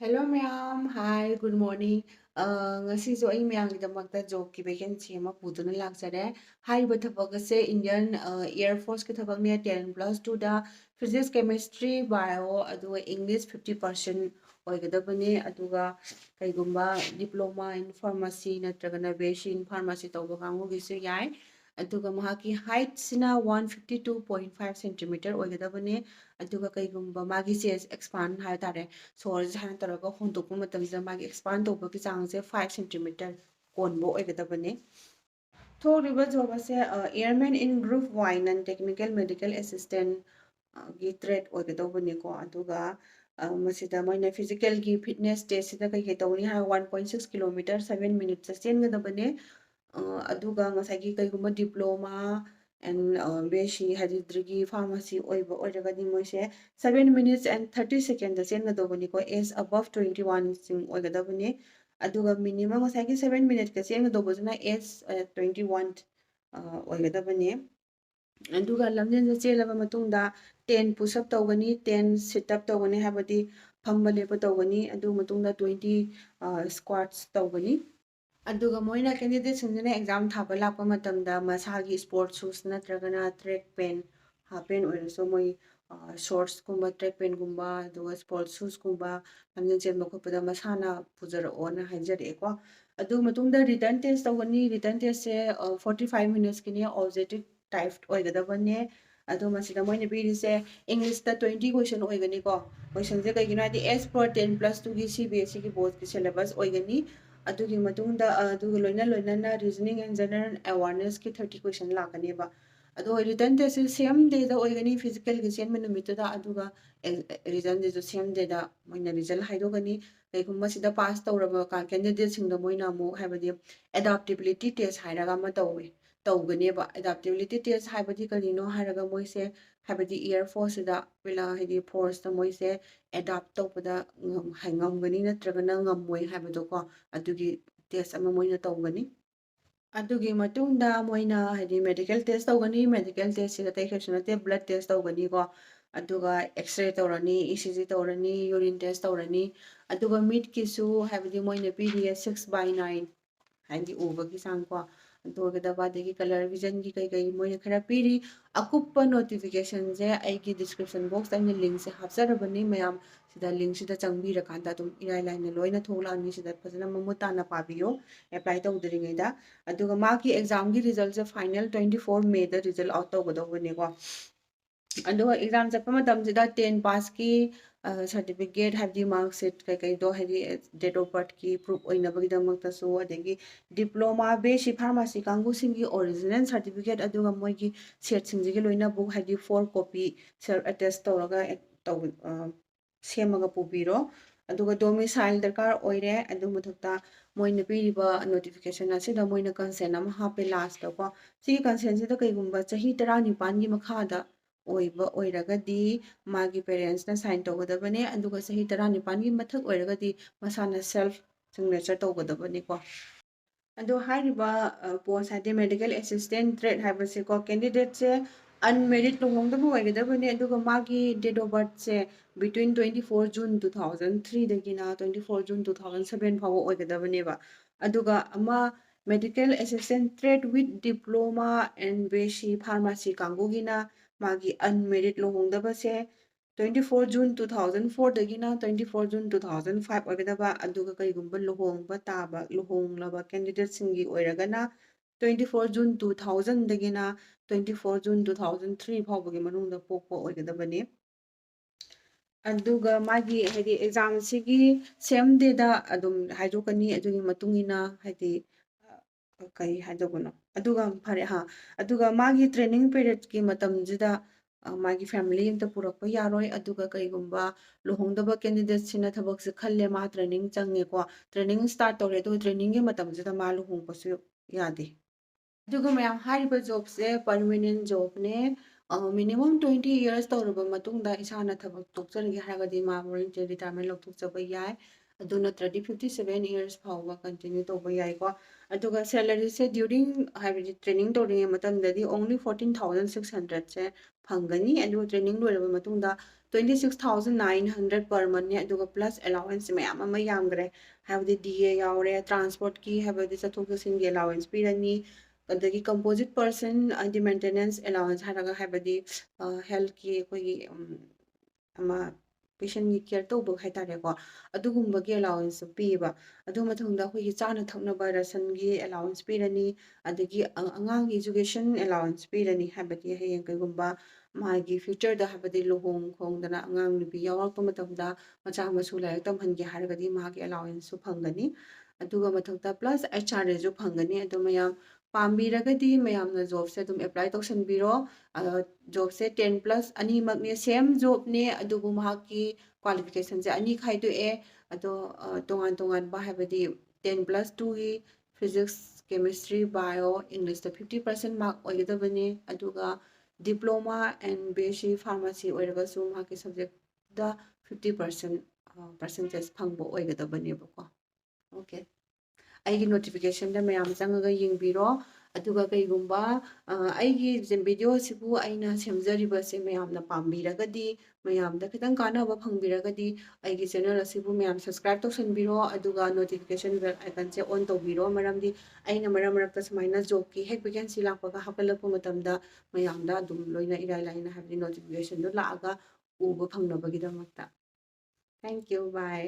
Hello ma'am, hi, good morning. Ngasiso ay miyamgidamagta job ki vacancy ama puduna laksare. Hariba thabak ase Indian Air Force ki thabak ne 10+2 da physics, chemistry, bio aduga English 50% oigadabane aduga kaigumba diploma in pharmacy natragana BSc in pharmacy tawba kangu gisu yai. ꯑꯗꯨꯒ ꯃꯍꯥꯛꯀꯤ ꯍꯥꯏꯠꯁꯤꯅ 152.5 centimetre ꯑꯣꯏꯒꯗꯕꯅꯤ ꯑꯗꯨꯒ ꯀꯩꯒꯨꯝꯕ ꯃꯥꯒꯤ chess expand ꯍꯥꯏꯕ ꯇꯥꯔꯦ ꯁꯣꯔꯁꯦ ꯍꯥꯟꯅ ꯇꯧꯔꯒ ꯍꯣꯡꯗꯣꯛꯄ ꯃꯇꯝꯁꯤꯗ ꯃꯥꯒꯤ ꯑꯦꯛꯁꯄꯥꯟ ꯇꯧꯕꯒꯤ ꯆꯥꯡꯁꯦ 5 ꯁꯦꯟꯇꯤꯃꯤꯇꯔ ꯀꯣꯟꯕ ꯑꯣꯏꯒꯗꯕꯅꯤ ꯊꯣꯛꯂꯤꯕ ꯖꯣꯕ ꯑꯁꯦ ꯑꯦꯌꯔꯃꯦꯟ ꯏꯟ ꯒ꯭ꯔꯨꯞ ꯋꯥꯏ ꯅꯟ ꯇꯦꯛꯅꯤꯀꯦꯜ ꯃꯦꯗꯤꯀꯦꯜ ꯑꯦꯁꯤꯁꯇꯦꯟ ꯒꯤ ꯇ꯭ꯔꯦꯠ ꯑꯣꯏꯒꯗꯧꯕꯅꯤꯀꯣ ꯑꯗꯨꯒ ꯃꯁꯤꯗ ꯃꯣꯏꯅ ꯐꯤꯖꯤꯀꯦꯜꯒꯤ ꯐꯤꯠꯅꯦꯁ ꯇꯦꯁꯁꯤꯗ ꯀꯩꯀꯩ ꯇꯧꯅꯤ ꯍꯥꯏꯔ 1.6 ꯀꯤꯂꯣꯃꯤꯇꯔ 7 ꯃꯤꯅꯤꯠꯁꯇ ꯆꯦꯟꯒꯗꯕꯅꯤ ꯑꯗꯨꯒ ꯉꯁꯥꯏꯒꯤ ꯀꯩꯒꯨꯝꯕ ꯗꯤꯄ꯭ꯂꯣꯃꯥ ꯑꯦꯟ BSc ꯍꯥꯏꯗꯤ ꯗꯤꯒ꯭ꯔꯤ ꯐꯥꯔꯃꯥꯁꯤ ꯑꯣꯏꯕ ꯑꯣꯏꯔꯒꯗꯤ ꯃꯣꯏꯁꯦ 7 minutes and 30 seconds ꯆꯦꯟꯒꯗꯧꯕꯅꯤꯀꯣ ꯑꯦꯖ ꯑꯕꯞ 21 ꯁꯤꯡ ꯑꯣꯏꯒꯗꯕꯅꯤ ꯑꯗꯨꯒ ꯃꯤꯅꯤꯃꯝ ꯉꯁꯥꯏꯒꯤ 7 minutes ꯆꯦꯟꯒꯗꯧꯕꯁꯤꯅ ꯑꯦꯖ 21 ꯑꯣꯏꯒꯗꯕꯅꯤ ꯑꯗꯨꯒ ꯂꯝꯖꯦꯟꯁꯦ ꯆꯦꯜꯂꯕ ꯃꯇꯨꯡꯗ 10 ꯄꯨꯁꯑꯞ ꯇꯧꯒꯅꯤ 10 ꯁꯤꯠꯑꯞ ꯇꯧꯒꯅꯤ ꯍꯥꯏꯕꯗꯤ ꯐꯝꯕ ꯂꯦꯞꯄ ꯇꯧꯒꯅꯤ ꯑꯗꯨ ꯃꯇꯨꯡꯗ 20 ꯁ꯭ꯀ꯭ꯋꯥꯠꯁ ꯇꯧꯒꯅꯤ ꯑꯗꯨꯒ ꯃꯣꯏꯅ ꯀꯦꯟꯗꯤꯗꯦꯠꯁꯤꯡꯁꯤꯅ ꯑꯦꯛꯖꯥꯝ ꯊꯥꯕ ꯂꯥꯛꯄ ꯃꯇꯝꯗ ꯃꯁꯥꯒꯤ ꯁ꯭ꯄꯣꯔꯠ ꯁꯨꯁ ꯅꯠꯇ꯭ꯔꯒꯅ ꯇ꯭ꯔꯦꯛ ꯄꯦꯟ ꯍꯥꯞ ꯄꯦꯟ ꯑꯣꯏꯔꯁꯨ ꯃꯣꯏ ꯁꯣꯔꯠꯁꯀꯨꯝꯕ ꯇ꯭ꯔꯦꯛ ꯄꯦꯟꯒꯨꯝꯕ ꯑꯗꯨꯒ ꯁ꯭ꯄꯣꯔꯠ ꯁꯨꯁꯀꯨꯝꯕ ꯂꯝꯖꯦꯟ ꯆꯦꯟꯕ ꯈꯣꯠꯄꯗ ꯃꯁꯥꯅ ꯄꯨꯖꯔꯛꯑꯣꯅ ꯍꯥꯏꯖꯔꯛꯑꯦꯀꯣ ꯑꯗꯨ ꯃꯇꯨꯡꯗ ꯔꯤꯇꯟ ꯇꯦꯁ ꯇꯧꯒꯅꯤ ꯔꯤꯇꯟ ꯇꯦꯁꯁꯦ 45 ꯃꯤꯅꯠꯁꯀꯤꯅꯤ ꯑꯣꯕꯖꯦꯛꯇꯤቭ ꯇꯥꯏꯞ ꯑꯣꯏꯒꯗꯕꯅꯦ ꯑꯗꯣ ꯃꯁꯤꯗ ꯃꯣꯏꯅ ꯄꯤꯔꯤꯁꯦ ꯏꯪꯂꯤꯁꯇ 20 ꯀꯣꯏꯁꯟ ꯑꯣꯏꯒꯅꯤꯀꯣ ꯀꯣꯏꯁꯟꯁꯦ ꯀꯩꯒꯤꯅꯣ ꯍꯥꯏꯗꯤ ꯑꯦꯁ ꯐꯣꯔ 10+2ꯒꯤ CBSEꯒꯤ ꯕꯣꯔꯗꯀꯤ ꯁꯤꯂꯦꯕꯁ ꯑꯣꯏꯒꯅꯤ ꯑꯗꯨꯒꯤ ꯃꯇꯨꯡꯗ ꯑꯗꯨꯒ ꯂꯣꯏꯅꯅ ꯔꯤꯖꯅꯤꯡ ꯑꯦꯟ ꯖꯦꯅꯔꯦꯜ ꯑꯦꯋꯥꯔꯅꯦꯁꯀꯤ 30 ꯀꯣꯏꯁꯟ ꯂꯥꯛꯀꯅꯦꯕ ꯑꯗꯣ ꯔꯤꯇꯟ ꯇꯦꯁꯁꯦ ꯁꯦꯝ ꯗꯦꯗ ꯑꯣꯏꯒꯅꯤ ꯐꯤꯖꯤꯀꯦꯜꯒꯤ ꯆꯦꯟꯕ ꯅꯨꯃꯤꯠꯇꯨꯗ ꯑꯗꯨꯒ ꯔꯤꯖꯟꯁꯤꯁꯨ ꯁꯦꯝ ꯗꯦꯗ ꯃꯣꯏꯅ ꯔꯤꯖꯜ ꯍꯥꯏꯗꯣꯛꯀꯅꯤ ꯀꯩꯒꯨꯝꯕ ꯁꯤꯗ ꯄꯥꯁ ꯇꯧꯔꯕ ꯀꯦꯟꯗꯤꯗꯦꯠꯁꯤꯡꯗ ꯃꯣꯏꯅ ꯑꯃꯨꯛ ꯍꯥꯏꯕꯗꯤ ꯑꯦꯗꯥꯞꯇꯦꯕꯤꯂꯤꯇꯤ ꯇꯦꯁ ꯍꯥꯏꯔꯒ ꯑꯃ ꯇꯧꯒꯅꯦꯕ ꯑꯦꯗꯥꯞꯇꯦꯕꯤꯂꯤꯇꯤ ꯇꯦꯁ ꯍꯥꯏꯕꯗꯤ ꯀꯔꯤꯅꯣ ꯍꯥꯏꯔꯒ ꯃꯣꯏꯁꯦ ꯍꯥꯏꯕꯗꯤ ꯏꯌꯔ ꯐꯣꯔꯁꯁꯤꯗ ꯍꯥꯏꯗꯤ ꯐꯣꯔꯁꯇ ꯃꯣꯏꯁꯦ ꯑꯦꯗꯥꯞ ꯇꯧꯕꯗ ꯉꯝꯒꯅꯤ ꯅꯠꯇ꯭ꯔꯒꯅ ꯉꯝꯃꯣꯏ ꯍꯥꯏꯕꯗꯣꯀꯣ ꯑꯗꯨꯒꯤ ꯇꯦꯁ ꯑꯃ ꯃꯣꯏꯅ ꯇꯧꯒꯅꯤ ꯑꯗꯨꯒꯤ ꯃꯇꯨꯡꯗ ꯃꯣꯏꯅ ꯍꯥꯏꯗꯤ ꯃꯦꯗꯤꯀꯦꯜ ꯇꯦꯁ ꯇꯧꯒꯅꯤ ꯃꯦꯗꯤꯀꯦꯜ ꯇꯦꯁꯁꯤꯗ ꯑꯇꯩ ꯀꯩꯁꯨ ꯅꯠꯇꯦ ꯕ꯭ꯂꯗ ꯇꯦꯁ ꯇꯧꯒꯅꯤꯀꯣ ꯑꯗꯨꯒ ꯑꯦꯛꯁꯔꯦ ꯇꯧꯔꯅꯤ ECG ꯇꯧꯔꯅꯤ ꯌꯨꯔꯤꯟ ꯇꯦꯁ ꯇꯧꯔꯅꯤ ꯑꯗꯨꯒ ꯃꯤꯠꯀꯤꯁꯨ ꯍꯥꯏꯕꯗꯤ ꯃꯣꯏꯅ ꯄꯤꯔꯤꯌꯦ 6/9 ꯍꯥꯏꯗꯤ ꯎꯕꯒꯤ ꯆꯥꯡꯀꯣ ꯑꯗꯨ ꯑꯣꯏꯒꯗꯕ ꯑꯗꯒꯤ ꯀꯂꯔ ꯚꯤꯖꯟꯒꯤ ꯀꯩꯀꯩ ꯃꯣꯏꯅ ꯈꯔ ꯄꯤꯔꯤ ꯑꯀꯨꯞꯄ ꯅꯣꯇꯤꯐꯤꯀꯦꯁꯟꯁꯦ ꯑꯩꯒꯤ ꯗꯤꯁꯀ꯭ꯔꯤꯞꯁꯟ ꯕꯣꯛꯁꯇ ꯑꯩꯅ ꯂꯤꯡꯛꯁꯦ ꯍꯥꯞꯆꯔꯕꯅꯤ ꯃꯌꯥꯝ ꯁꯤꯗ ꯂꯤꯡꯛꯁꯤꯗ ꯆꯪꯕꯤꯔꯀꯥꯟꯗ ꯑꯗꯨꯝ ꯏꯔꯥꯏ ꯂꯥꯏꯅ ꯂꯣꯏꯅ ꯊꯣꯛꯂꯛꯑꯅꯤ ꯁꯤꯗ ꯐꯖꯅ ꯃꯃꯨꯠ ꯇꯥꯅ ꯄꯥꯕꯤꯌꯣ ꯑꯦꯄ꯭ꯂꯥꯏ ꯇꯧꯗ꯭ꯔꯤꯉꯩꯗ ꯑꯗꯨꯒ ꯃꯥꯒꯤ ꯑꯦꯛꯖꯥꯝꯒꯤ ꯔꯤꯖꯜꯠꯁꯦ ꯐꯥꯏꯅꯦꯜ 24 ꯃꯦꯗ ꯔꯤꯖꯜ ꯑꯥꯎꯠ ꯇꯧꯒꯗꯧꯕꯅꯦꯀꯣ ꯑꯗꯨꯒ ꯑꯦꯛꯖꯥꯝ ꯆꯠꯄ ꯃꯇꯝꯁꯤꯗ 10 ꯄꯥꯁꯀꯤ ꯁꯔꯇꯤꯐꯤꯀꯦꯠ ꯍꯥꯏꯕꯗꯤ ꯃꯥर्कशीट ꯀꯩꯀꯩꯗꯣ ꯍꯥꯏꯗꯤ ꯗꯦꯠ ꯑꯣꯐ ꯕꯔꯊꯀꯤ ꯄ꯭ꯔꯨꯐ ꯑꯣꯏꯅꯕꯒꯤꯗꯃꯛꯇꯁꯨ ꯑꯗꯒꯤ ꯗꯤꯄ꯭ꯂꯣꯃꯥ BSc ꯐꯥꯔꯃꯥꯁꯤ ꯀꯥꯡꯕꯨꯁꯤꯡꯒꯤ ꯑꯣꯔꯤꯖꯤꯅꯦꯜ ꯁꯔꯇꯤꯐꯤꯀꯦꯠ ꯑꯗꯨꯒ ꯃꯣꯏꯒꯤ ꯁꯦꯠꯁꯤꯡꯁꯤꯒꯤ ꯂꯣꯏꯅ ꯕꯨꯛ ꯍꯥꯏꯗꯤ 4 ꯀꯣꯄꯤ ꯁꯦꯜꯐ ꯑꯦꯇꯦꯁ ꯇꯧꯔꯒ ꯁꯦꯝꯃꯒ ꯄꯨꯕꯤꯔꯣ ꯑꯗꯨꯒ ꯗꯣꯃꯤꯁꯥꯏꯜ ꯗꯔꯀꯥꯔ ꯑꯣꯏꯔꯦ ꯑꯗꯨ ꯃꯊꯛꯇ ꯃꯣꯏꯅ ꯄꯤꯔꯤꯕ ꯅꯣꯇꯤꯐꯤꯀꯦꯁꯟ ꯑꯁꯤꯗ ꯃꯣꯏꯅ ꯀꯟꯁꯦꯟ ꯑꯃ ꯍꯥꯞꯄꯦ ꯂꯥꯁꯇꯀꯣ ꯁꯤꯒꯤ ꯀꯟꯁꯦꯟꯁꯤꯗ ꯀꯩꯒꯨꯝꯕ ꯆꯍꯤ 19ꯒꯤ ꯃꯈꯥꯗ ꯑꯣꯏꯕ ꯑꯣꯏꯔꯒꯗꯤ ꯃꯥꯒꯤ ꯄꯦꯔꯦꯟꯁꯅ ꯁꯥꯏꯟ ꯇꯧꯒꯗꯕꯅꯦ ꯑꯗꯨꯒ ꯆꯍꯤ 19ꯒꯤ ꯃꯊꯛ ꯑꯣꯏꯔꯒꯗꯤ ꯃꯁꯥꯅ ꯁꯦꯜꯐ ꯁꯤꯒꯅꯦꯆꯔ ꯇꯧꯒꯗꯕꯅꯤꯀꯣ ꯑꯗꯣ ꯍꯥꯏꯔꯤꯕ ꯄꯣꯁ ꯍꯥꯏꯗꯤ ꯃꯦꯗꯤꯀꯦꯜ ꯑꯦꯁꯤꯁꯇꯦꯟ ꯇ꯭ꯔꯦꯠ ꯍꯥꯏꯕꯁꯦꯀꯣ ꯀꯦꯟꯗꯤꯗꯦꯠꯁꯦ ꯑꯟꯃꯦꯔꯤꯠ ꯂꯨꯍꯣꯡꯗꯕ ꯑꯣꯏꯒꯗꯕꯅꯤ ꯑꯗꯨꯒ ꯃꯥꯒꯤ ꯗꯦꯠ ꯑꯣꯐ ꯕꯔꯊꯁꯦ ꯕꯤꯇ꯭ꯋꯤꯟ 24 ꯖꯨꯟ 2003ꯗꯒꯤꯅ 24 ꯖꯨꯟ 2007 ꯐꯥꯎꯕ ꯑꯣꯏꯒꯗꯕꯅꯦꯕ ꯑꯗꯨꯒ ꯑꯃ medical assistant trade with diploma and BSc pharmacy ꯀꯥꯡꯕꯨꯒꯤꯅ ꯃꯥꯒꯤ ꯑꯟꯃꯦꯔꯤꯠ ꯂꯨꯍꯣꯡꯗꯕꯁꯦ 24 ꯖꯨꯟ 2004ꯗꯒꯤꯅ 24 ꯖꯨन 2005 ꯑꯣꯏꯒꯗꯕ ꯑꯗꯨꯒ ꯀꯩꯒꯨꯝꯕ ꯂꯨꯍꯣꯡꯕ ꯇꯥꯕ ꯂꯨꯍꯣꯡꯂꯕ ꯀꯦꯟꯗꯤꯗꯦꯠꯁꯤꯡꯒꯤ ꯑꯣꯏꯔꯒꯅ 24 ꯖꯨꯟ 2000ꯗꯒꯤꯅ 24 ꯖꯨꯟ 2003 ꯐꯥꯎꯕꯒꯤ ꯃꯅꯨꯡꯗ ꯄꯣꯛꯄ ꯑꯣꯏꯒꯗꯕꯅꯤ ꯑꯗꯨꯒ ꯃꯥꯒꯤ ꯍꯥꯏꯗꯤ ꯑꯦꯛꯖꯥꯝꯁꯤꯒꯤ ꯁꯦꯝ ꯗꯦꯗ ꯑꯗꯨꯝ ꯍꯥꯏꯗꯣꯛꯀꯅꯤ ꯑꯗꯨꯒꯤ ꯃꯇꯨꯡ ꯏꯟꯅ ꯍꯥꯏꯗꯤ ꯀꯩ ꯍꯥꯏꯗꯧꯕꯅꯣ ꯑꯗꯨꯒ ꯐꯔꯦ ꯑꯗꯨꯒ ꯃꯥꯒꯤ ꯇ꯭ꯔꯦꯅꯤꯡ ꯄꯤꯔꯤꯌꯗꯀꯤ ꯃꯇꯝꯁꯤꯗ ꯃꯥꯒꯤ ꯐꯦꯃꯤꯂꯤ ꯑꯝꯇ ꯄꯨꯔꯛꯄ ꯌꯥꯔꯣꯏ ꯑꯗꯨꯒ ꯀꯩꯒꯨꯝꯕ ꯂꯨꯍꯣꯡꯗꯕ ꯀꯦꯟꯗꯤꯗꯦꯠꯁꯤꯅ ꯊꯕꯛꯁꯦ ꯈꯜꯂꯦ ꯃꯥ ꯇ꯭ꯔꯦꯅꯤꯡ ꯆꯪꯉꯦꯀꯣ ꯇ꯭ꯔꯦꯅꯤꯡ ꯁ꯭ꯇꯥꯔꯠ ꯇꯧꯔꯦ ꯑꯗꯨꯒ ꯇ꯭ꯔꯦꯅꯤꯡꯒꯤ ꯃꯇꯝꯁꯤꯗ ꯃꯥ ꯂꯨꯍꯣꯡꯕꯁꯨ ꯌꯥꯗꯦ ꯑꯗꯨꯒ ꯃꯌꯥꯝ ꯍꯥꯏꯔꯤꯕ ꯖꯣꯕꯁꯦ ꯄꯔꯃꯦꯅꯦꯟ ꯖꯣꯕꯅꯦ ꯃꯤꯅꯤꯃꯝ 20 years ꯇꯧꯔꯕ ꯃꯇꯨꯡꯗ ꯏꯁꯥꯅ ꯊꯕꯛ ꯇꯣꯛꯆꯔꯒꯦ ꯍꯥꯏꯔꯒꯗꯤ ꯃꯥ ꯚꯣꯂꯨꯟꯇꯔꯤ ꯔꯤꯇꯥꯌꯔꯃꯦꯟ ꯂꯧꯊꯣꯛꯆꯕ ꯌꯥꯏ ꯑꯗꯨ ꯅꯠꯇ꯭ꯔꯗꯤ 57 years ꯐꯥꯎꯕ ꯀꯟꯇꯤꯅ꯭ꯌꯨ ꯇꯧꯕ ꯌꯥꯏꯀꯣ ꯑꯗꯨꯒ ꯁꯦꯂꯔꯤꯁꯦ ꯗ꯭ꯌꯨꯔꯤꯡ ꯍꯥꯏꯕꯗꯤ ꯇ꯭ꯔꯦꯅꯤꯡ ꯇꯧꯔꯤꯉꯩ ꯃꯇꯝꯗꯗꯤ ꯑꯣꯡꯂꯤ 14,600ꯁꯦ ꯐꯪꯒꯅꯤ ꯑꯗꯨꯒ ꯇ꯭ꯔꯦꯅꯤꯡ ꯂꯣꯏꯔꯕ ꯃꯇꯨꯡꯗ 26,900 per month ne aduga plus allowance mayam ama yamgre habdi DA yaure transport ki habdi chathok chasin gi allowance pirani adagi composite person adi maintenance allowance haraga habdi health ki koi ama patient gi care to bo haitare ko adugumba gi allowance piba adu mathungda koi gi chana thakna ration gi allowance pirani adagi angang education allowance pirani habdi hayeng kai gumba मागी future दा हाबदि लोहोंग खोंगदना अंगांग नुपि यावरप मतमदा मचा मसु like तमहनगे हारगदि मागी allowance सु फंगनी अदुगा मथक्ता plus HRA जो फंगनी अदु मयाम पाम्बिरगदि मयामना job से तुम apply तौसनबिरो job से 10 प्लस अनि मगने सेम जॉब ने अदुगु माकी क्वालिफिकेशन से अनि खाइदु ए अदो तोंगान तोंगान बा हाबदि 10 प्लस 2 गी फिजिक्स केमिस्ट्री बायो इंग्लिश दा 50% मार्क ओइगदबनी अदुगा डिप्लोमा एंड BSc फार्मेसी ओइरगसु माकी सब्जेक्ट दा 50% परसेंटेज फंगबो ओइगदबनीबको ओके ꯑꯩꯒꯤ ꯅꯣꯇꯤꯐꯤꯀꯦꯁꯟꯗ ꯃꯌꯥꯝ ꯆꯪꯉꯒ ꯌꯦꯡꯕꯤꯔꯣ ꯑꯗꯨꯒ ꯀꯩꯒꯨꯝꯕ ꯑꯩꯒꯤ ꯚꯤꯗꯤꯑꯣꯁꯤꯕꯨ ꯑꯩꯅ ꯁꯦꯝꯖꯔꯤꯕꯁꯦ ꯃꯌꯥꯝꯅ ꯄꯥꯝꯕꯤꯔꯒꯗꯤ ꯃꯌꯥꯝꯗ ꯈꯤꯇꯪ ꯀꯥꯟꯅꯕ ꯐꯪꯕꯤꯔꯒꯗꯤ ꯑꯩꯒꯤ ꯆꯦꯅꯦꯜ ꯑꯁꯤꯕꯨ ꯃꯌꯥꯝ ꯁꯕꯁꯀ꯭ꯔꯥꯏꯕ ꯇꯧꯁꯟꯕꯤꯔꯣ ꯑꯗꯨꯒ ꯅꯣꯇꯤꯐꯤꯀꯦꯁꯟ ꯕꯦꯜ ꯑꯥꯏꯀꯟꯁꯦ ꯑꯣꯟ ꯇꯧꯕꯤꯔꯣ ꯃꯔꯝꯗꯤ ꯑꯩꯅ ꯃꯔꯛ ꯃꯔꯛꯇ ꯁꯨꯃꯥꯏꯅ ꯖꯣꯕꯀꯤ ꯍꯦꯛ ꯚꯦꯀꯦꯟꯁꯤ ꯂꯥꯛꯄꯒ ꯍꯥꯞꯀꯠꯂꯛꯄ ꯃꯇꯝꯗ ꯃꯌꯥꯝꯗ ꯑꯗꯨꯝ ꯂꯣꯏꯅ ꯏꯔꯥꯏ ꯂꯥꯏꯅ ꯍꯥꯏꯕꯗꯤ ꯅꯣꯇꯤꯐꯤꯀꯦꯁꯟꯗꯣ ꯂꯥꯛꯑꯒ ꯎꯕ ꯐꯪꯅꯕꯒꯤꯗꯃꯛꯇ ꯊꯦꯡꯛ ꯌꯨ ꯕꯥꯏ